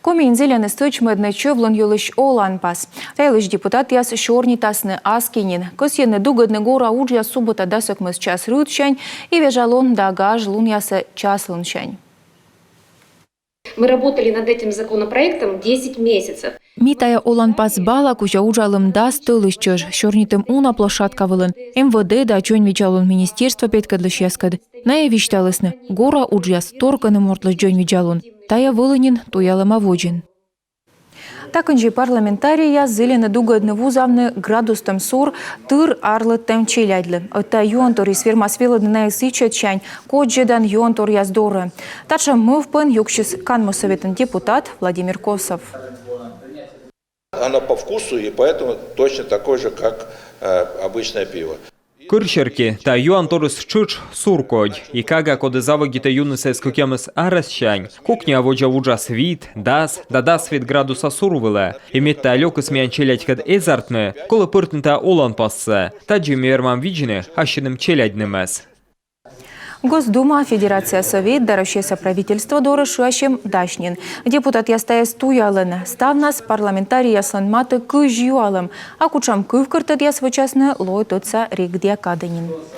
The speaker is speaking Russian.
Комин зеленый стыч медный чевлон юлыш олан пас. Тайлыш депутат яс шорнитасны аскинин. Косьены дугадны гора уджя суббота дасок мыс час рютчань и вежалон дага жлун яса час лунчань. Мы работали над этим законопроектом 10 месяцев. Митая олан пас бала кужа уджалым дас тылыщёж, шорнитым уна площадка вылын. МВД да чонь вичалун министерство петкадлыш яскад. Ная вичталысны, гора уджяс торканы мортлыш жонь вичалун. Тая вылынин туялым аводжин. Такынжи парламентария зелены дугадны вузавны градустым сур тыр арлы темчелядлы. Это юантор из фермасвелыды на исыча чань, коджедан юантор яздоры. Тача мывпын юкшис канмосоветын депутат Владимир Косов. Оно по вкусу и поэтому точно такой же, как обычное пиво. Кыршерки та юанторыс чыч суркодь, и кага коды завогите юнысес кукемыс арасчань, кухня аводжа уджас вид, дас вид градуса сурвылы, имет та лёкыс мянчелять кад эзартны, колы пыртнта олан пассы, таджи мерман виджины ащиным челяднымэс. Госдума, Федерация Совет, даращеса правительство дорашуащим дашнин. Депутат ястаяс туялын. Ставнас парламентарий яслан маты кыж юалым, а кучам кывкыртыд ясвычасны лой тотса регдия кадынин.